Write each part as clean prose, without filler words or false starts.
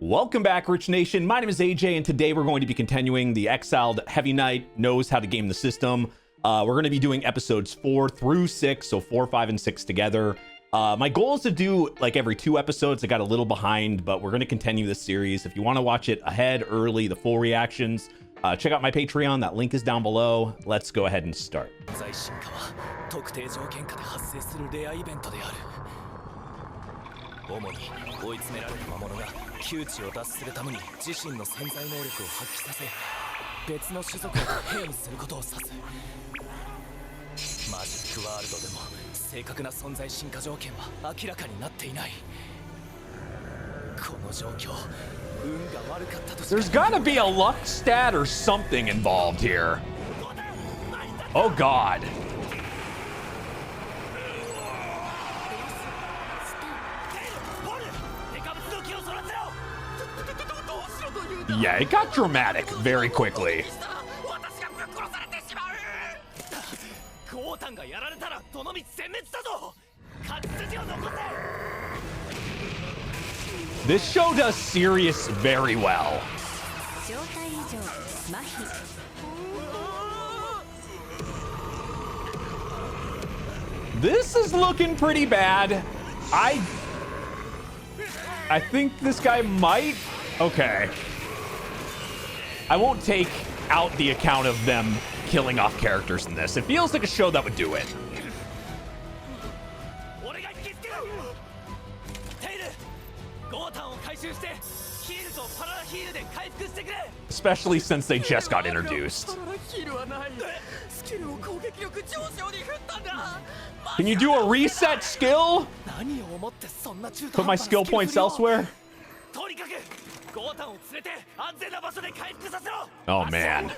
Welcome back, Rich Nation. My name is AJ, and today we're going to be continuing the Exiled Heavy Knight Knows How to Game the System. We're going to be doing episodes 4 through 6, so 4, 5, and 6 together. My goal is to do like every 2 episodes. I got a little behind, but we're going to continue this series. If you want to watch it ahead, early, the full reactions, check out my Patreon. That link is down below. Let's go ahead and start. There's gotta be a luck stat or something involved here. Oh God. Yeah, it got dramatic very quickly. This show does serious very well. This is looking pretty bad. I think this guy might. Okay. I won't take out the account of them killing off characters in this. It feels like a show that would do it. Especially since they just got introduced. Can you do a reset skill? Put my skill points elsewhere? Oh man.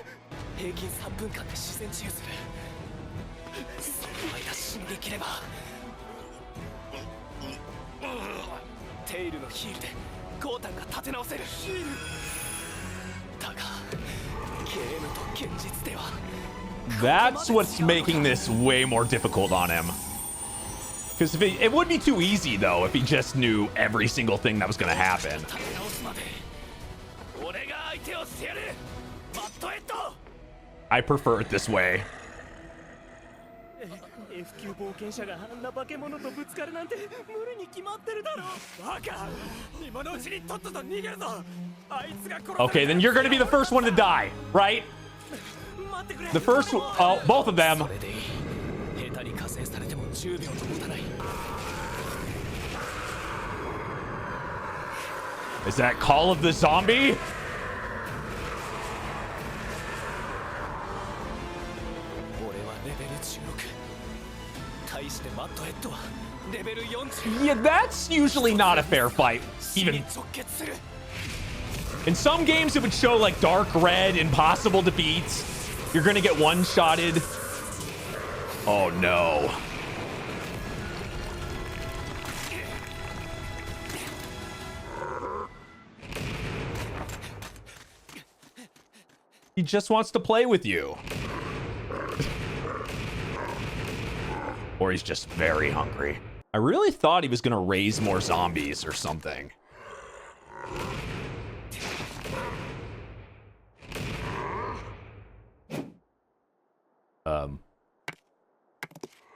That's what's making this way more difficult on him. Because if it would be too easy, though, if he just knew every single thing that was going to happen. I prefer it this way. Okay, then you're going to be the first one to die, right? The first one, oh, both of them. Is that Call of the Zombie? Yeah, that's usually not a fair fight. Even in some games, it would show like dark red, impossible to beat. You're gonna get one-shotted. Oh no. He just wants to play with you. Or he's just very hungry. I really thought he was gonna raise more zombies or something.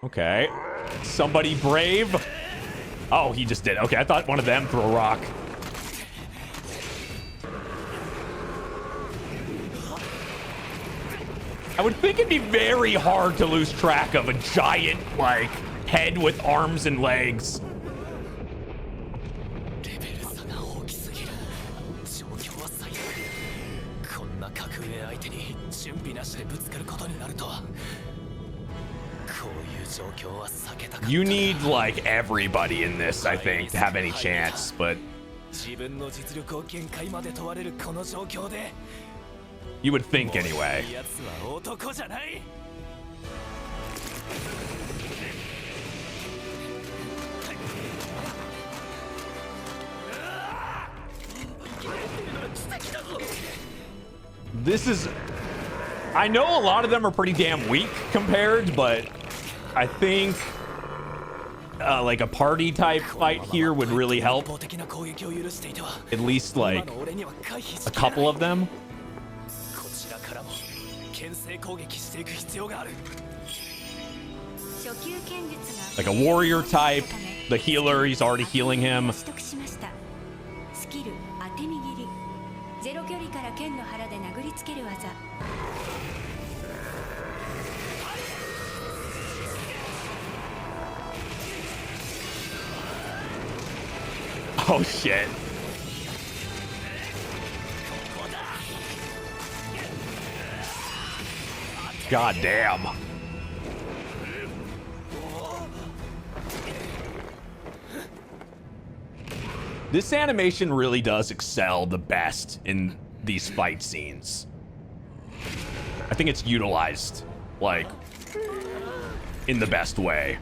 Okay. Somebody brave. Oh, he just did. Okay, I thought one of them threw a rock. I would think it'd be very hard to lose track of a giant, like, head with arms and legs. You need, like, everybody in this, I think, to have any chance, but you would think anyway. This is... I know a lot of them are pretty damn weak compared, but I think like a party type fight here would really help. At least like a couple of them. Like a warrior type, the healer, he's already healing him. Oh shit. God damn. This animation really does excel the best in these fight scenes. I think it's utilized, like, in the best way.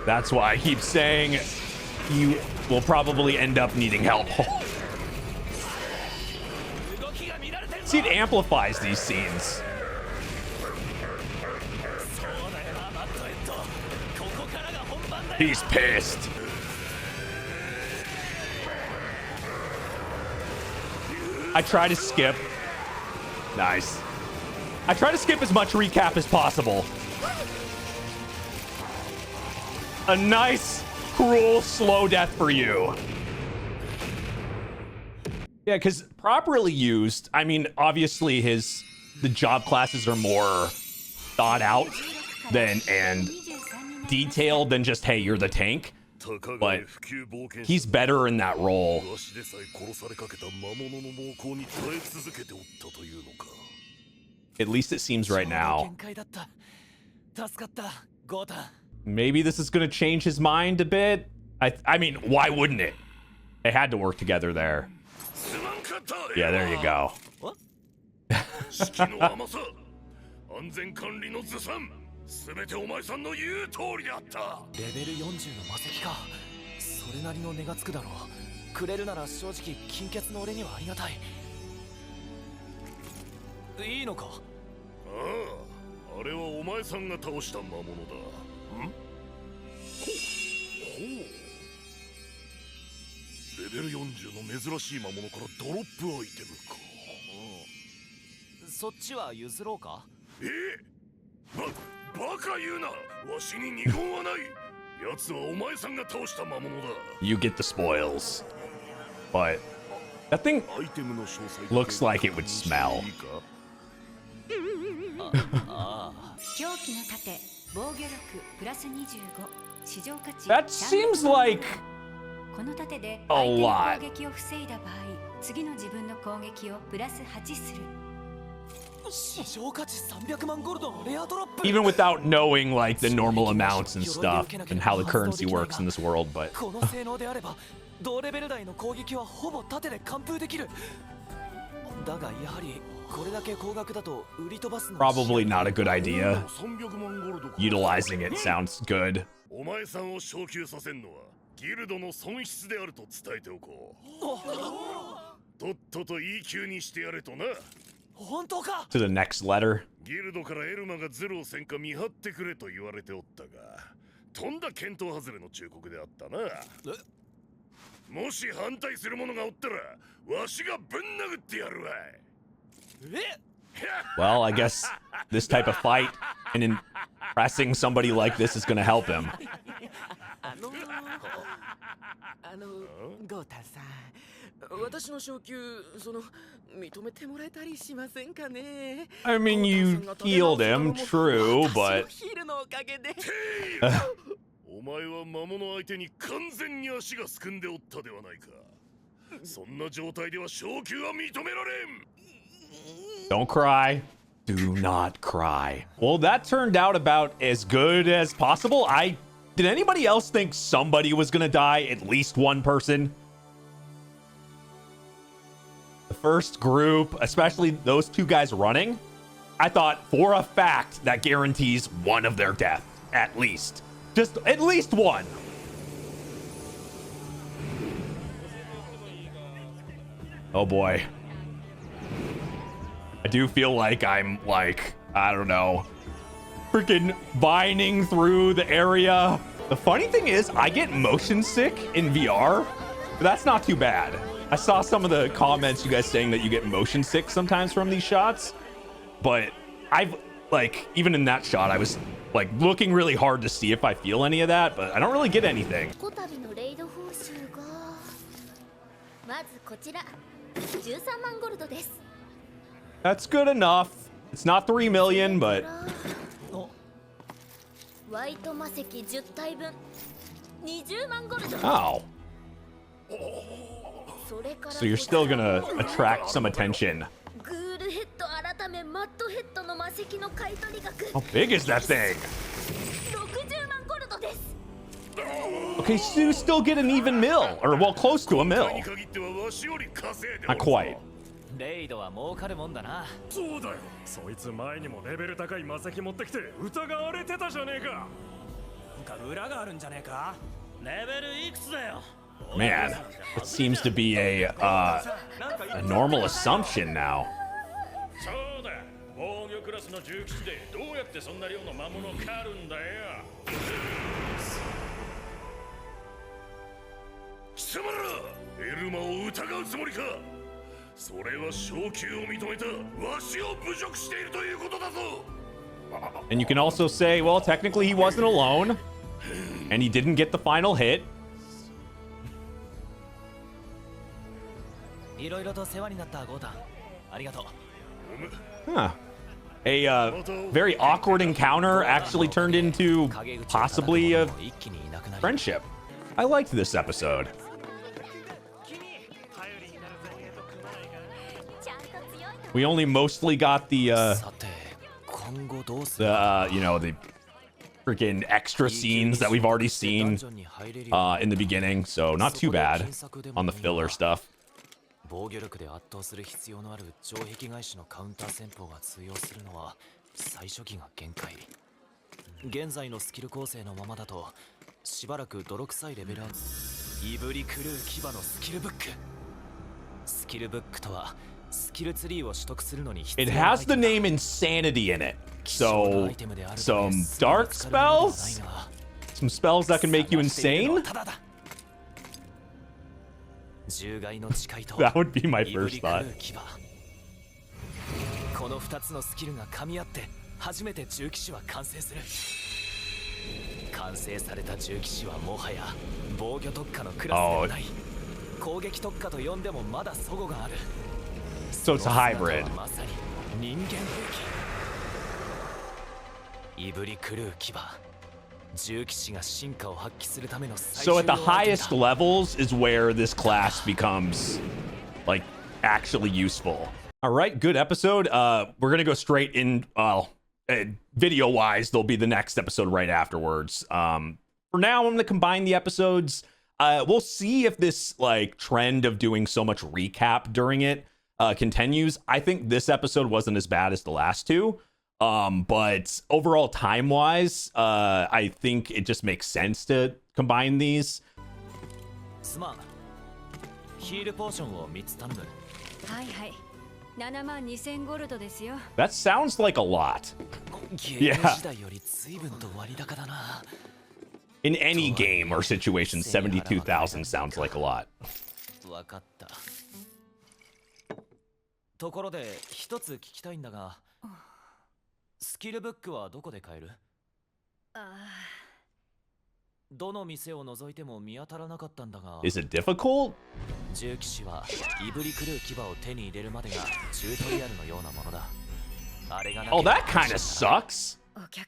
That's why I keep saying you will probably end up needing help. See, it amplifies these scenes. He's pissed. I try to skip. Nice. I try to skip as much recap as possible. A nice, cruel, slow death for you. Yeah, because properly used, I mean, obviously the job classes are more thought out than and detailed than just, hey, you're the tank. But he's better in that role. At least it seems right now. Maybe this is going to change his mind a bit. I mean, why wouldn't it? They had to work together there. Yeah, there you go. You get the spoils, but that thing looks like it would smell. That seems like a lot. Even without knowing like the normal amounts and stuff and how the currency works in this world, but probably not a good idea. Utilizing it sounds good. To the next letter. Well, I guess this type of fight and impressing somebody like this is going to help him. I mean, you healed him, true, but... Don't cry. Do not cry. Well, that turned out about as good as possible. Did anybody else think somebody was gonna die? At least one person? The first group, especially those two guys running, I thought for a fact that guarantees one of their death. At least. Just at least one. Oh boy. do feel like I'm like, I don't know, freaking vining through the area. The funny thing is, I get motion sick in VR, but that's not too bad. I saw some of the comments, you guys saying that you get motion sick sometimes from these shots, but I've like, even in that shot, I was like looking really hard to see if I feel any of that, but I don't really get anything. That's good enough. It's not 3 million, but oh. So you're still gonna attract some attention. How big is that thing? Okay, so you still get an even mil, or well, close to a mil. Not quite. レイドは儲かるもんだな。そうだよ。そいつ前にもレベル高い魔石持ってきて疑われてたじゃねえか。なんか裏があるんじゃねえか。レベルいくつだよ。Man, it seems to be a normal assumption now. そうだ。防御クラスの重騎士でどうやってそんな量の魔物を狩るんだよ。貴様ら、エルマを疑うつもりか。それは昇級を認めたわしを侮辱しているということだぞ。 And you can also say, well, technically he wasn't alone, and he didn't get the final hit. いろいろと世話になったゴータン。ありがとう。 Huh. A very awkward encounter actually turned into possibly a friendship. I liked this episode. We only mostly got the you know, the freaking extra scenes that we've already seen in the beginning, so not too bad on the filler stuff. 防御力で圧倒する必要のある城壁返しのカウンター戦法が通用するのは最初期が限界。現在のスキル構成のままだとしばらく泥臭いレベルアップ。いぶり狂う牙のスキルブック。スキルブックとはスキルツリーを取得するのに必要 It な has the name Insanity in it, so some dark spells, some spells that can make you insane. That would be my first thought. この2つのスキルが噛み合って初めて重騎士は完成する。完成された重騎士はもはや防御特化のクラスではない。攻撃特化と呼んでもまだ齟齬がある。 So it's a hybrid. まさに人間兵器。いぶり狂う牙。重騎士が進化を発揮するための最終 So at the highest levels is where this class becomes like actually useful. All right, good episode. We're gonna go straight in. Video wise, there'll be the next episode right afterwards. For now, I'm gonna combine the episodes. We'll see if this like trend of doing so much recap during it continues. I think this episode wasn't as bad as the last two. But overall time wise, I think it just makes sense to combine these. That sounds like a lot. Yeah. In any game or situation, 72,000 sounds like a lot. ところで一つ聞きたいんだが、スキルブックはどこで買える？どの店を覗いても見当たらなかったんだが。Is it difficult? 重騎士はいぶり狂う牙を手に入れるまでがチュートリアルのようなものだ。あれがなければ。 Oh, that kind of sucks.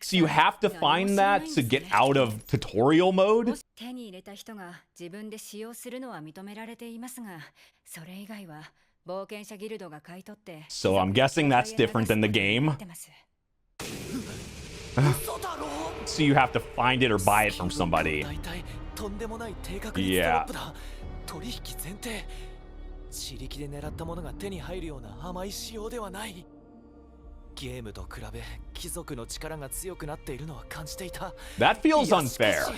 So you have to find that to get out of tutorial mode? 手に入れた人が自分で使用するのは認められていますが、それ以外は冒険者ギルドが買い取って。 So I'm guessing that's different than the game. So you have to find it or buy it from somebody. Yeah. 取引前提。自力で狙ったものが手に入るような甘い仕様ではない。ゲームと比べ貴族の力が強くなっているのは感じていた。 That feels unfair.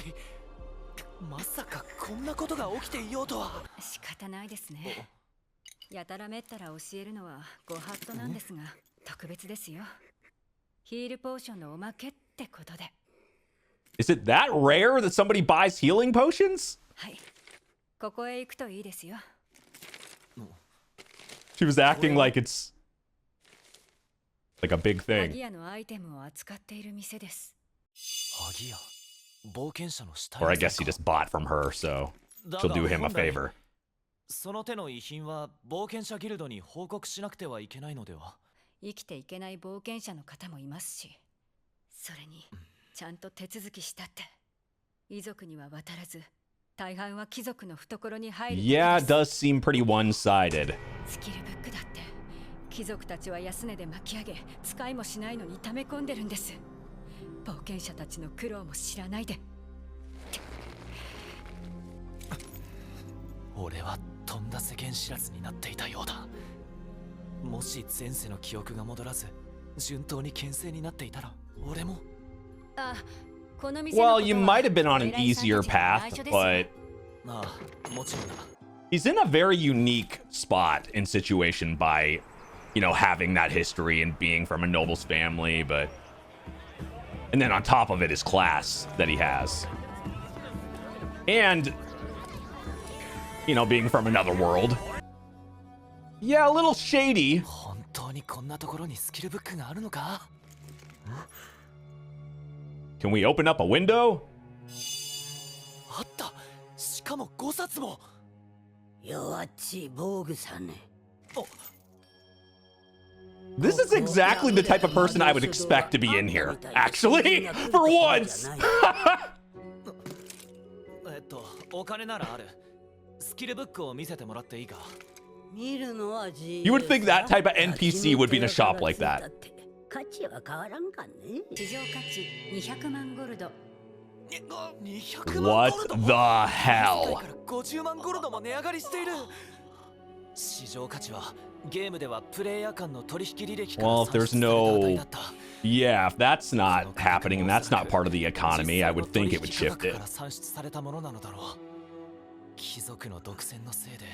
まさかこんなことが起きていようとは。仕方ないですね。やたらめったら教えるのはご法度なんですが。特別ですよ。ヒールポーションのおまけってことで。Is it that rare that somebody buys healing potions? はい。ここへ行くといいですよ。She was acting like it's like a big ハ thing. ギ屋のアイテムを扱っている店です。ハギ屋、冒険者の死体 Or I guess he just bought from her, so she'll do him a favor. その手の遺品は冒険者ギルドに報告しなくてはいけないのでは。生きていけない冒険者の方もいますし、それにちゃんと手続きしたって遺族には渡らず、大半は貴族の懐に入る。Yeah, it does seem pretty one-sided. スキルブックだって貴族たちは安値で巻き上げ、使いもしないのに溜め込んでるんです。冒険者たちの苦労も知らないで。俺はとんだ世間知らずになっていたようだ。もし前世の記憶が戻らず順当に牽制になっていたら俺も。あ、この店のことは Well, you might have been on an easier path, but ああ、もちろんだ。 he's in a very unique spot and situation by, you know, having that history and being from a noble's family, but and then on top of it his class that he has. And you know, being from another world. Yeah, a little shady. 本当にこんなところにスキルブックがあるのか？ Can we open up a window? あった。しかも5冊も。弱っちい防具さね。 This is exactly the type of person I would expect to be in here, actually, for once. お金ならある。スキルブックを見せてもらっていいか？ You would think that type of NPC would be in a shop like that. 価値は変わらんかね。市場価値200万ゴルド。200万 What ゴルド the hell? 50万ゴルドも値上がりしている。市場価値はゲームではプレイヤー間の取引履歴から Well, if 算 there's 出された値だった。 Yeah, if that's not happening and that's not part of the economy, I would think it would shift it. 算出されたものなのだろう。貴族の独占のせいで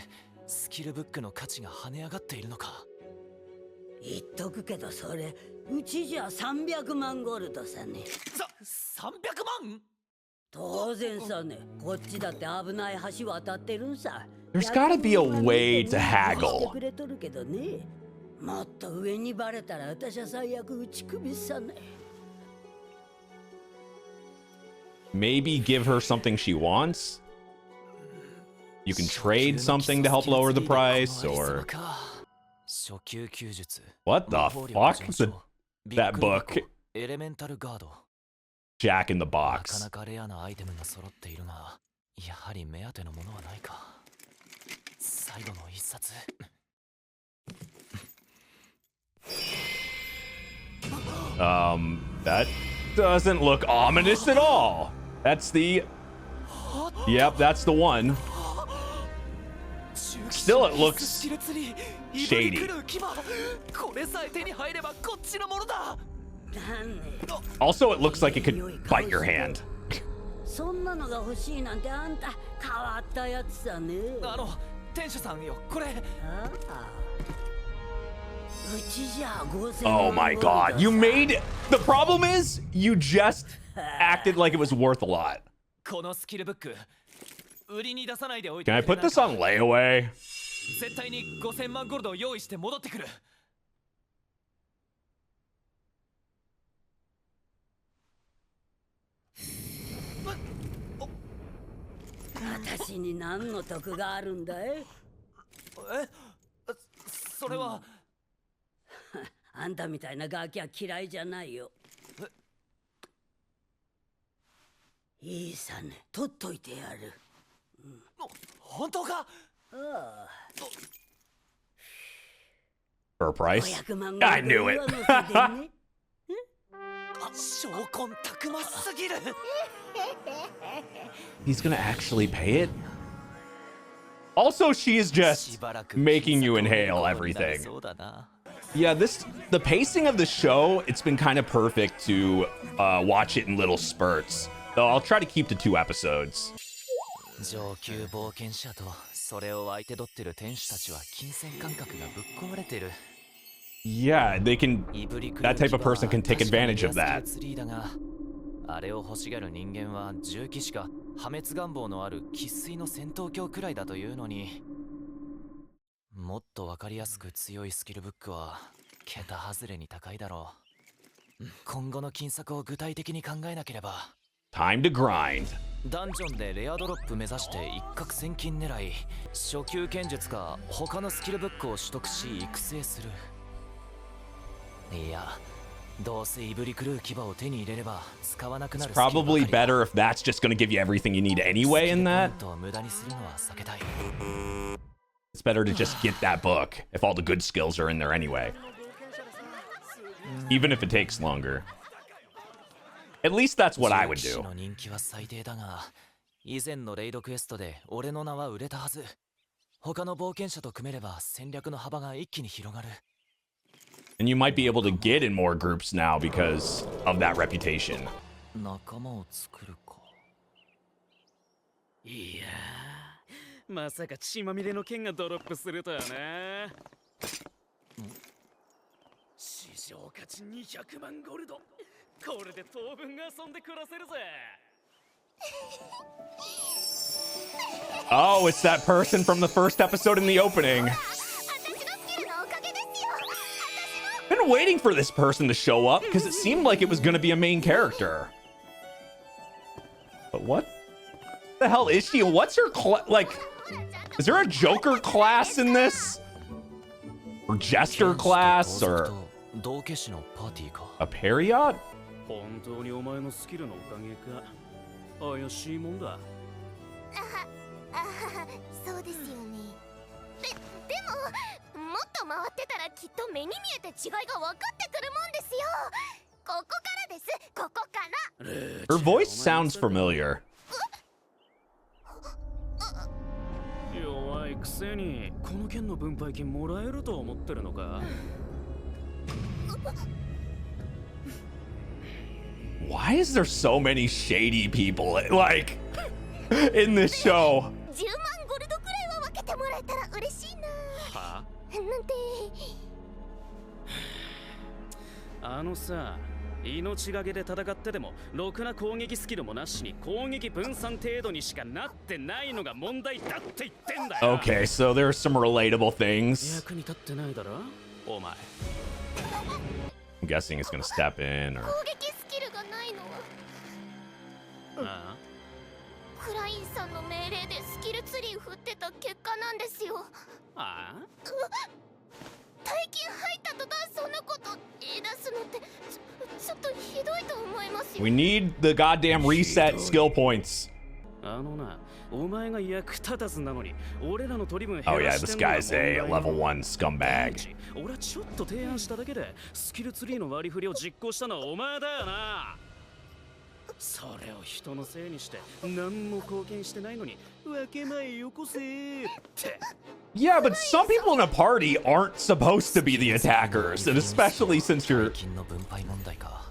スキルブックの価値が跳ね上がっているのか。言っとくけどそれうちじゃ300万ゴルドさね。300万？当然さね。こっちだって危ない橋渡ってるんさ。 There's gotta be a way to haggle. くれとるけどね。もっと上にバレたら私は最悪打ち首さね。 Maybe give her something she wants? You can trade something to help lower the price, or... What the fuck? That book. Jack in the Box. That doesn't look ominous at all. That's the... Yep, that's the one. Still, it looks shady. Also, it looks like it could bite your hand. そんなのが欲しいなんてあんた変わったやつさね。店主さんよ、これ。うちじゃ5000 Oh my god. You made... The problem is, you just acted like it was worth a lot. このスキルブック、売りに出さないでおい Can て I くれ put ない this か？ on layaway? 絶対に5000万ゴールドを用意して戻ってくる。私に何の得があるんだい？それはあんたみたいなガキは嫌いじゃないよ。いいさね、取っといてやる。本当か？ For a price? 500万 I knew it. 証拠たくますぎる。 He's gonna actually pay it? Also, she is just making you inhale everything. Yeah, the pacing of the show, it's been kind of perfect to watch it in little spurts. So I'll try to keep to 2 episodes. 上級冒険者とそれを相手取ってる天使たちは金銭感覚がぶっ壊れてる。Yeah, they can. That type of person can take advantage of that. あれを欲しがる人間は重騎士か破滅願望のある生粋の戦闘狂くらいだというのに、もっとわかりやすく強いスキルブックは桁外れに高いだろう。今後の金策を具体的に考えなければ。Time to grind. ダンジョンでレアドロップ目指して一攫千金狙い、初級剣術か他のスキルブックを取得し育成する。いや、どうせイブリクルー牙を手に入れれば使わなくなる。It's probably better if that's just going to give you everything you need anyway in that. 無駄にするのは避けたい。It's better to just get that book if all the good skills are in there anyway. Even if it takes longer. At least that's what I would do. 人気は最低だが、以前のレイドクエストで俺の名は売れたはず。他の冒険者と組めれば戦略の幅が一気に広がる。And you might be able to get in more groups now because of that reputation. 仲間を作るか。いやー、まさか血まみれの剣がドロップするとはな。市場価値200万ゴルド。これで当分が遊んで暮らせるぜ。Oh, it's that person from the first episode in the opening. Been waiting for this person to show up because it seemed like it was going to be a main character. But what the hell is she? What's her like? Is there a Joker class in this? Or Jester class? Or a Period? 本当にお前のスキルのおかげか。怪しいもんだ。そうですよね。でももっと回ってたらきっと目に見えて違いが分かってくるもんですよ。ここからです。ここから。Her voice sounds familiar. 弱いくせにこの剣の分配金もらえると思ってるのか。Why is there so many shady people like in this show? 10万ゴルドくらいは分けてもらえたら嬉しいな。はなんて。あのさ、命がけで戦ってでもろくな攻撃スキルもなしに攻撃分散程度にしかなってないのが問題だって言ってんだよ。Okay, so there's some relatable things. 役に立ってないだろ、お前。I'm guessing he's gonna step in or. 攻撃スキルがないのは。ああ。クラインさんの命令でスキルツリー振ってた結果なんですよ。ああ。大金入った途端そんなこと言い出すのってちょっとひどいと思いますよ。We need the goddamn reset skill points. あのな、お前が役立たずなのに俺らの取り分 Oh 減 yeah, らし this てんのが guy's a 問題 level 1 scumbag. 俺はちょっと提案しただけでスキルツリーの割り振りを実行したのはお前だよな。それを人のせいにして何も貢献してないのに分け前よこせーって。Yeah, but some people in a party aren't supposed to be the attackers, and especially since you're. 金の分配問題か。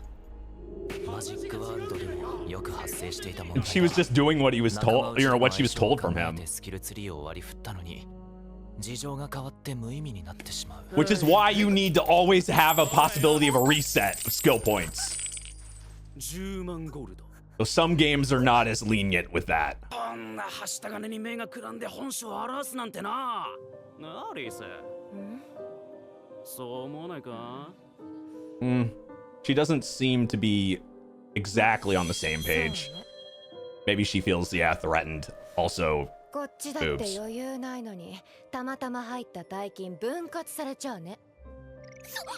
マジックワールドでもよく発生していた問題。 She was just doing what he was told, you know, what she was told from him. スキルツリーを割り振ったのに事情が変わって無意味になってしまう。 Which is why you need to always have a possibility of a reset of skill points. 10万ゴールド。So some games are not as lenient with that. こんなはした金に目がくらんで本性を表すなんてな。なあリース。そう思わないか？ She doesn't seem to be exactly on the same page. Maybe she feels, yeah, threatened. Also, こっちだって余裕ないのにたまたま入った大金分割されちゃうね。そんな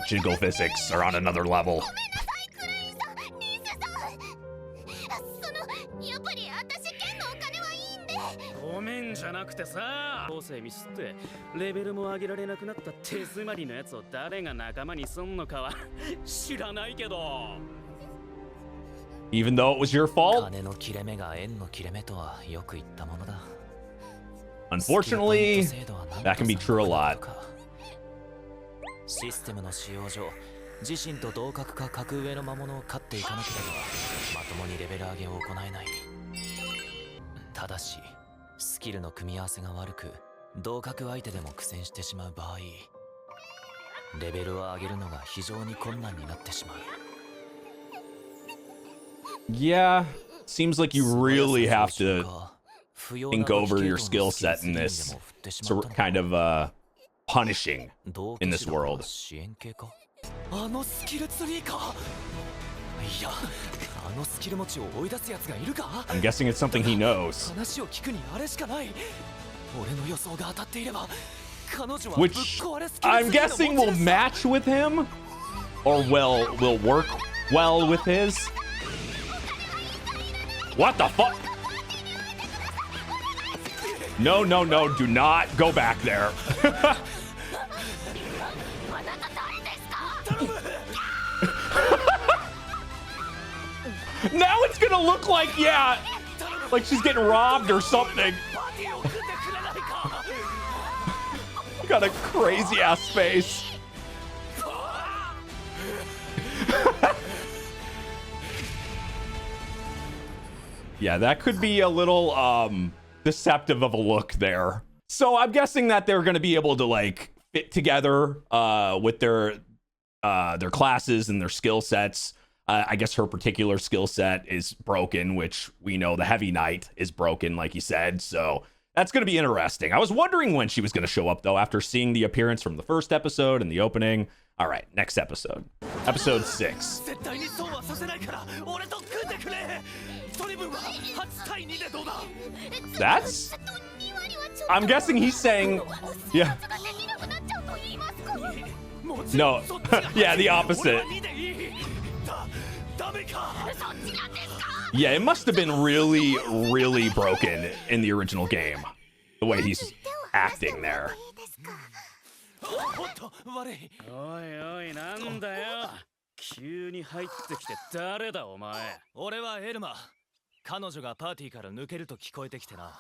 つ the jiggle physics are on another level. ごめんなさいクラインさん、リーセさん。やっぱり私剣のお金はいいんで。ごめんじゃなくてさ、構成ミスってレベルも上げられなくなった手詰まりのやつを誰が仲間にすんのかは知らないけど。Even though it was your fault? 金の切れ目が縁の切れ目とはよく言ったものだ。 Unfortunately, that can be true a lot. システムの使用上、自身と同格か格上の魔物を飼っていかなければまともにレベル上げを行えない。ただし、スキルの組み合わせが悪く、同格相手でも苦戦してしまう場合、レベルを上げるのが非常に困難になってしまう。 Yeah, seems like you really have to think over your skill set in this kind of punishing in this world. あのスキルツリーか。いや、あのスキル持ちを追い出すやつがいるか。 I'm guessing it's something he knows. 話を聞くにあれしかない。俺の予想が当たっていれば、彼女はぶっ Which 壊れスキルツリー I'm の guessing 持ち will 主だ。 match with him or will work well with his. What the fuck? No, no, no, do not go back there. Now it's gonna look like, yeah, like she's getting robbed or something. Got a crazy ass face. Yeah, that could be a little deceptive of a look there. So I'm guessing that they're going to be able to like fit together with their classes and their skill sets. I guess her particular skill set is broken, which we know the Heavy Knight is broken, like you said. So that's going to be interesting. I was wondering when she was going to show up, though, after seeing the appearance from the first episode and the opening. All right, next episode. Episode 6. That's... I'm guessing he's saying... Yeah. No. Yeah, the opposite. Yeah, it must have been really, really broken in the original game. The way he's acting there. おいおい、なんだよ。急に入ってきて誰だお前。俺はエルマ。彼女がパーティーから抜けると聞こえてきてな。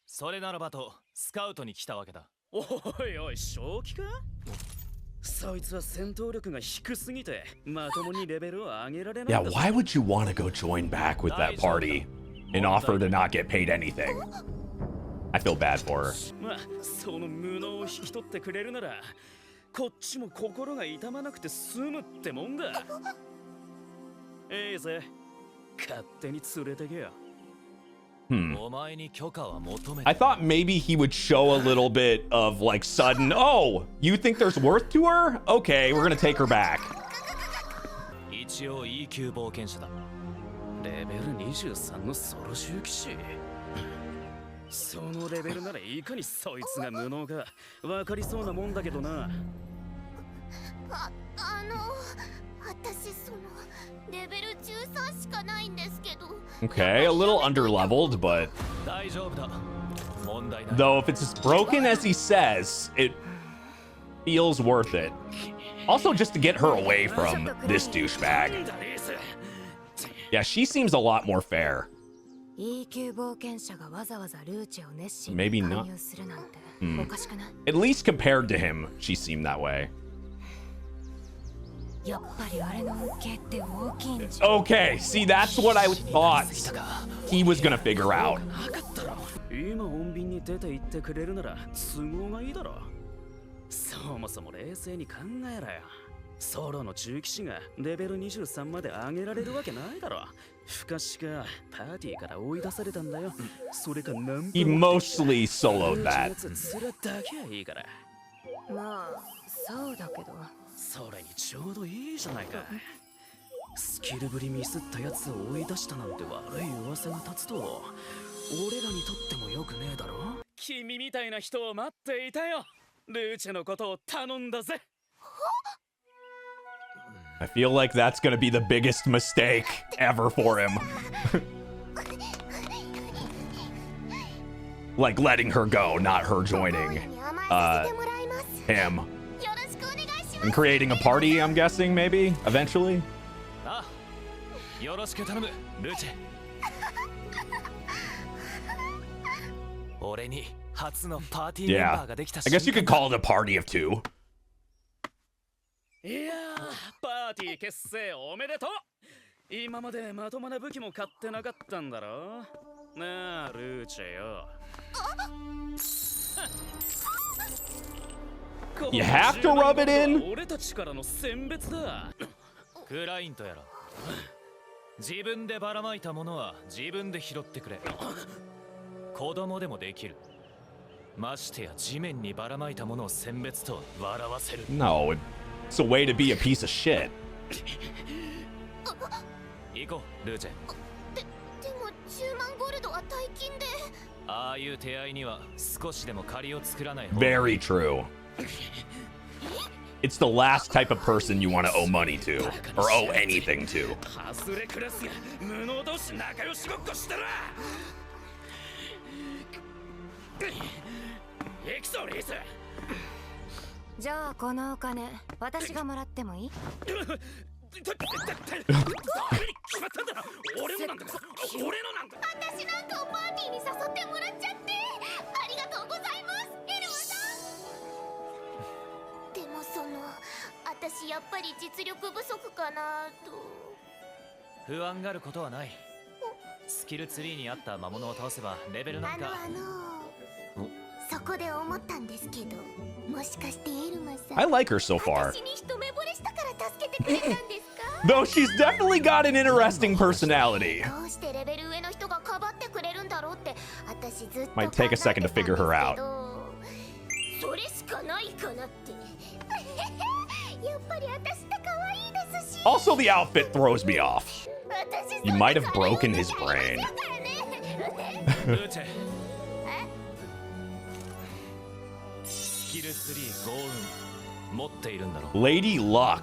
それならばとスカウトに来たわけだ。おいおい、正気か？そいつは戦闘力が低すぎてまともにレベルを上げられない。 Yeah, why would you want to go join back with that party and offer to not get paid anything? I feel bad for her. まあ、その無能を引き取ってくれるなら、こっちも心が痛まなくて済むってもんだ。いいぜ、勝手に連れてけよ。I thought maybe he would show a little bit of like sudden, oh, you think there's worth to her? Okay, we're gonna take her back. 一応 E 級冒険者だ。レベル23のソロ重騎士。そのレベルならいかにそいつが無能か分かりそうなもんだけどな。私そのレベル13しかないんですけど。 Okay, a little underleveled, but 大丈夫だ。問題ない。 though if it's as broken as he says, it feels worth it. Also, just to get her away from this douchebag. Yeah, she seems a lot more fair. Maybe not. At least compared to him, she seemed that way. Okay, see, that's what I thought he was gonna figure out. 今穏便に出て行ってくれるなら都合がいいだろ。そもそも冷静に考えろよ。ソロの重騎士がレベル23まで上げられるわけないだろ。不可視かパーティーから追い出されたんだよ。それか何 He mostly soloed that. だけはいいから。まあそうだけど。それにちょうどいいじゃないか。スキルぶりミスったやつを追い出したなんて悪い噂が立つと俺らにとってもよくねえだろ。君みたいな人を待っていたよ。ルーチェのことを頼んだぜ。I feel like that's gonna be the biggest mistake ever for him. Like letting her go, not her joining him. And creating a party, I'm guessing, maybe, eventually? あ、よろしく頼む、ルーチェ。俺に初のパーティーメンバーができた I guess you could call it a party of two. いやー、パーティー結成おめでとう。今までまともな武器も買ってなかったんだろ。なあ、ルーチェよ。You have to rub it in? 俺たちからの選別だ。クライントやら自分でばらまいたものは自分で拾ってくれ。子供でもできる。ましてや地面にばらまいたものを選別とは笑わせる。 No, it's a way to be a piece of shit. 行こうルーチェ。でも10万ゴールドは大金で。ああいう手合いには少しでも借りを作らない方が。 Very true. It's the last type of person you want to owe money to or owe anything to. ハズレクラスが無能同士仲良しごっこしたら。エキソリース。じゃあこのお金私がもらってもいい？決まったんだ。俺のなんだから。俺のなんだ。私なんかをパーティーに誘ってもらっちゃってありがとうございますエルマさん。でも私やっぱり実力不足かなと。不安がることはない。スキルツリーにあった魔物を倒せばレベルなんか。そこで思ったんですけど、もしかしてエルマさん I like her so far. 私に一目惚れしたから助けてくれたんですか？ Though she's definitely got an interesting personality. どうしてレベル上の人がかばってくれるんだろうって私ずっと考えてた Might take a second to figure her out. それしかないかなって。やっぱり私って可愛いですし。 Also, the outfit throws me off. You might have broken his brain. ルーチェ。スキルツリー幸運持っているんだろう。 Lady Luck.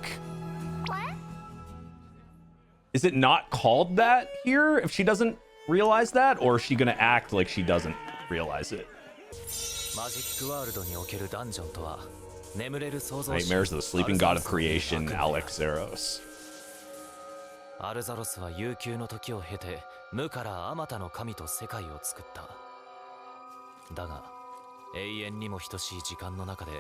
Is it not called that here if she doesn't realize that? Or is she gonna act like she doesn't realize it? マジックワールドにおけるダンジョンとは眠れる創造主 Nightmares of the sleeping god of creation, Alexaros. アルザロスは悠久の時を経て無からあまたの神と世界を作った。だが永遠にも等しい時間の中で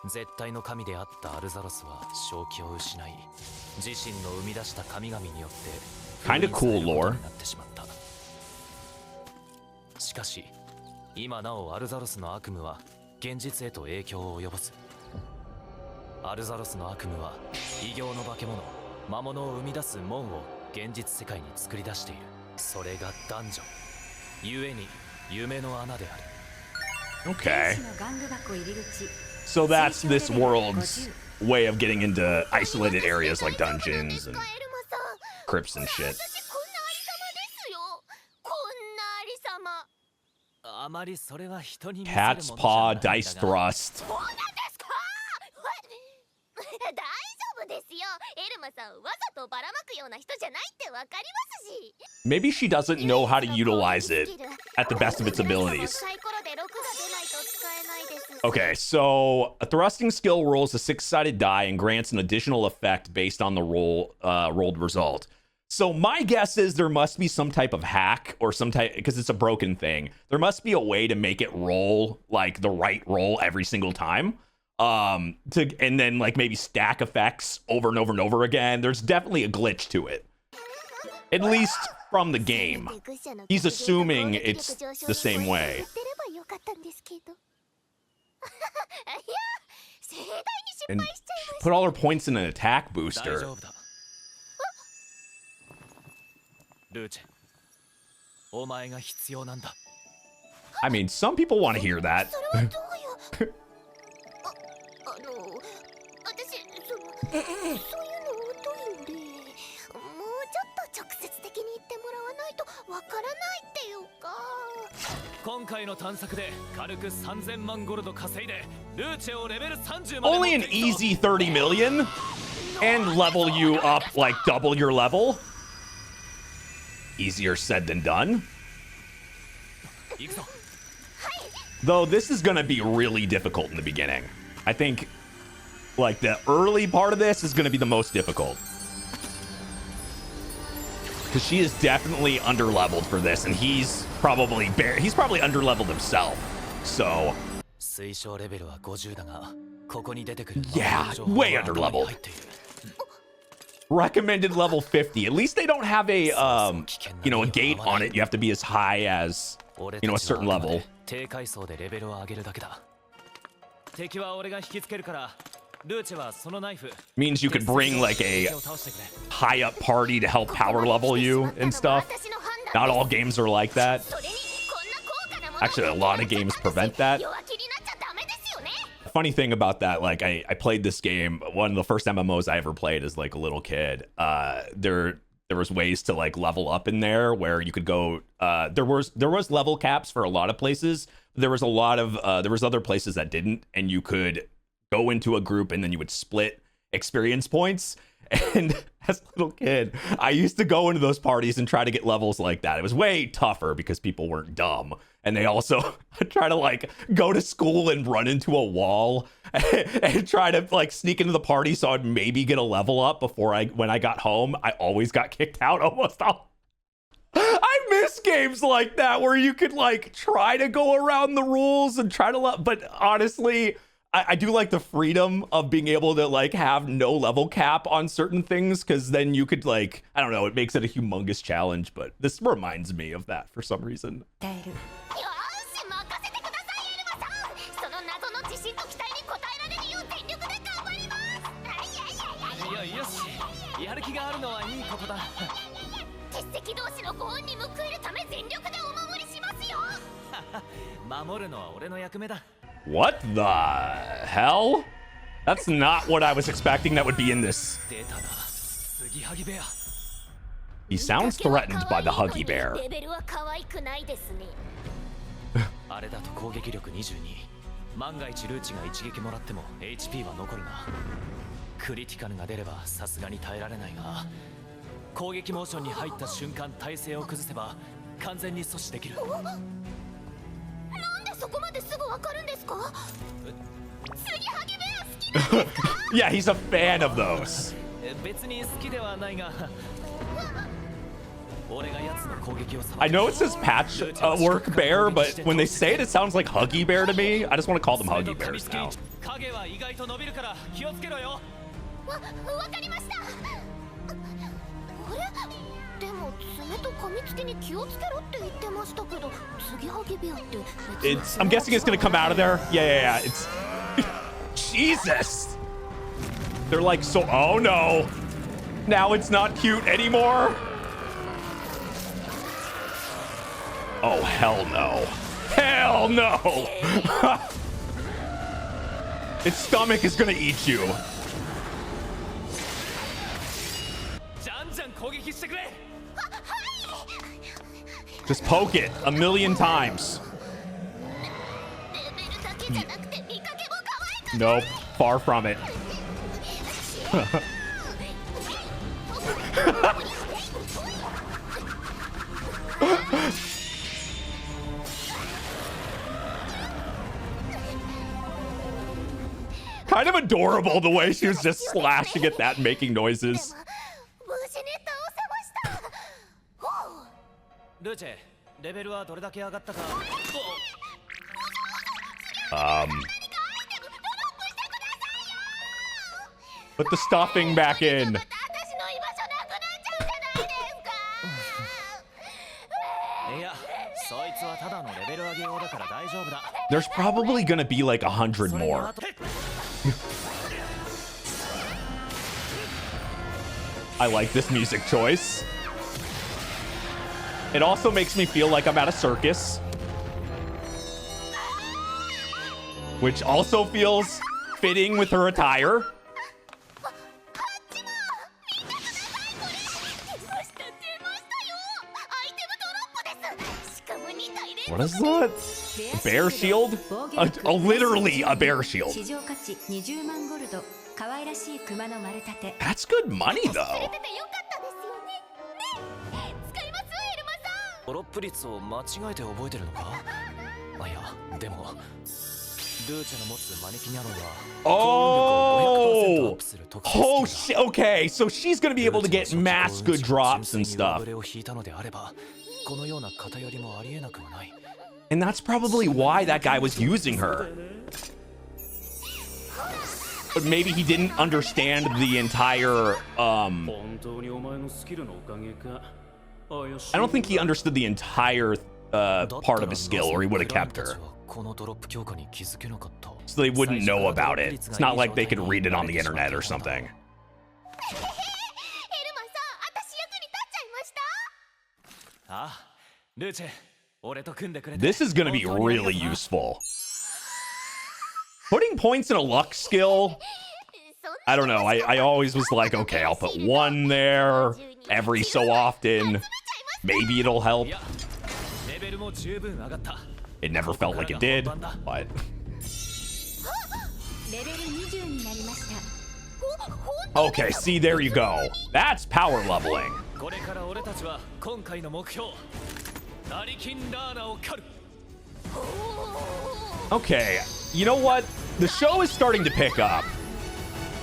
絶対の神であったアルザロスは正気を失い自身の生み出した神々によって Kinda cool lore. になってしまった。しかし今なおアルザロスの悪夢は現実へと影響を及ぼす。アルザロスの悪夢は異形の化け物魔物を生み出す門を現実世界に作り出している。それがダンジョン、故に夢の穴である。 Okay. So that's this world's way of getting into isolated areas like dungeons and crypts and shit. あまりそれは人に見せる Cat's ものじゃ paw ない dice んだが thrust. 大丈夫ですよ。エルマさんわざとばらまくような人じゃないってわかりますし。 Maybe she doesn't know how to utilize it at the best of its abilities. サイコロで6が出ないと使えないです。 Okay, so a thrusting skill rolls a 6-sided die and grants an additional effect based on the rolled result. So my guess is there must be some type of hack or some type, because it's a broken thing. There must be a way to make it roll like the right roll every single time. And then like maybe stack effects over and over and over again. There's definitely a glitch to it. At least from the game. He's assuming it's the same way. And put all her points in an attack 大 booster. 丈夫だ。ルーチェ、お前が必要なんだ。 I mean, some people want to hear that. そういうの疎いんで、もうちょっと直接的に言ってもらわないとわからないっていうか。今回の探索で軽く3000万ゴルド稼いでルーチェをレベル30まで Only an easy 30 million and level you up like double your level. Easier said than done. 行くぞ。 Though this is gonna be really difficult in the beginning. I think like the early part of this is gonna be the most difficult. Because she is definitely underleveled for this, and he's probably underleveled himself. So 推奨レベルは50だが、ここに出てくる yeah, way underleveled. Recommended level 50. At least they don't have a a gate on it. You have to be as high as a certain level. 低階層でレベルを上げるだけだ。敵は俺が引きつけるから、ルーチェはそのナイフ。 Means you could bring like a high up party to help power level you and stuff. Not all games are like that. Actually, a lot of games prevent that. Funny thing about that, like I played this game, one of the first MMOs I ever played as like a little kid. There was ways to like level up in there where you could go. There was level caps for a lot of places. There was other places that didn't, and you could go into a group and then you would split experience points. And as a little kid, I used to go into those parties and try to get levels like that. It was way tougher because people weren't dumb. And they also try to like go to school and run into a wall and try to like sneak into the party so I'd maybe get a level up before when I got home. I always got kicked out almost all. I miss games like that where you could like try to go around the rules and try to but honestly, I do like the freedom of being able to like have no level cap on certain things, because then you could like, I don't know, it makes it a humongous challenge, but this reminds me of that for some reason. What the hell? That's not what I was expecting that would be in this. He sounds threatened by the Huggy Bear. あれだと攻撃力22。万が一ルーチが一撃もらっても HP は残るな。クリティカルが出ればさすがに耐えられないが、攻撃モーションに入った瞬間体勢を崩せば完全に阻止できる。なんでそこまですぐわかるんですか？次ハゲベア好きなんですか？ Yeah, he's a fan of those. 別に好きではないが。 I know it says patchwork bear, but when they say it, it sounds like Huggy Bear to me. I just want to call them Huggy Bears now. I'm guessing it's gonna come out of there. Yeah. It's Jesus. They're like so. Oh no! Now it's not cute anymore. Oh, hell no. Hell no! Its stomach is gonna eat you. Just poke it a million times. Nope, far from it. Kind of adorable the way she was just slashing at that and making noises. Put the stuffing back in. There's probably gonna be like 100 more. I like this music choice. It also makes me feel like I'm at a circus, which also feels fitting with her attire. What is that? A bear shield? Literally a bear shield. That's good money, though. Oh! Oh, shit. Okay, so she's gonna be able to get mass good drops and stuff. And that's probably why that guy was using her. But maybe he didn't understand the entire, I don't think he understood the entire part of his skill, or he would have kept her. このドロップ強化に気づけなかった。 So they wouldn't know about it. It's not like they could read it on the internet or something. エルマさん、私役に立っちゃいました。ああ、ルーチェ、俺と組んでくれて。 This is gonna be really useful. Putting points in a luck skill, I don't know. I always was like, okay, I'll put one there every so often. Maybe it'll help. レベルも十分上がった。 It never felt like it did, but レベル20になりました。 okay, see, there you go. That's power leveling. これから俺たちは今回の目標、ダリキンラーナを狩る。 Okay, you know what? The show is starting to pick up.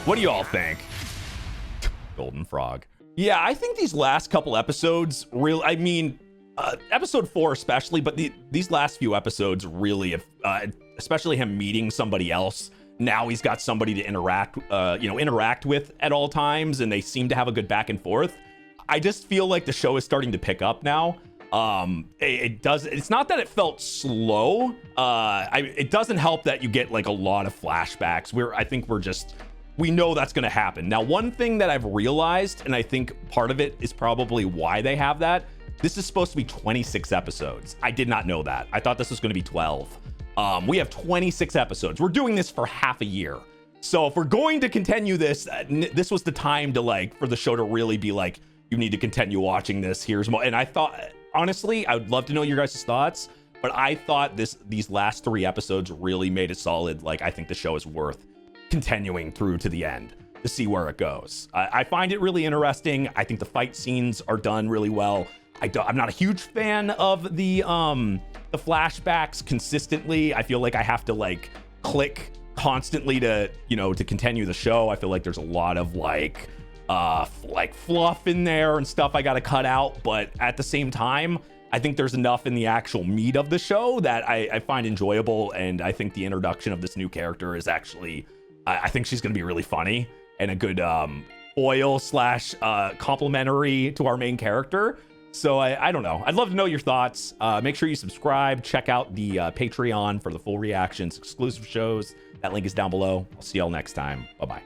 What do you all think? Golden Frog. Yeah, I think these last couple episodes really, I mean, episode 4 especially, but these last few episodes really have, especially him meeting somebody else. Now he's got somebody to interact with at all times, and they seem to have a good back and forth. I just feel like the show is starting to pick up now. It's not that it felt slow. It doesn't help that you get like a lot of flashbacks. We know that's going to happen. Now, one thing that I've realized, and I think part of it is probably why they have that, this is supposed to be 26 episodes. I did not know that. I thought this was going to be 12. We have 26 episodes. We're doing this for half a year. So if we're going to continue this, this was the time to for the show to really be like, you need to continue watching this. Here's more. And I thought, honestly, I would love to know your guys' thoughts, but I thought these last 3 episodes really made it solid. Like, I think the show is worth continuing through to the end to see where it goes. I find it really interesting. I think the fight scenes are done really well. I'm not a huge fan of the flashbacks consistently. I feel like I have to click constantly to continue the show. I feel like there's a lot of fluff in there and stuff I got to cut out, but at the same time, I think there's enough in the actual meat of the show that I find enjoyable, and I think the introduction of this new character is actually, I think she's going to be really funny and a good foil / complimentary to our main character. So I don't know. I'd love to know your thoughts. Make sure you subscribe. Check out the Patreon for the full reactions, exclusive shows. That link is down below. I'll see y'all next time. Bye-bye.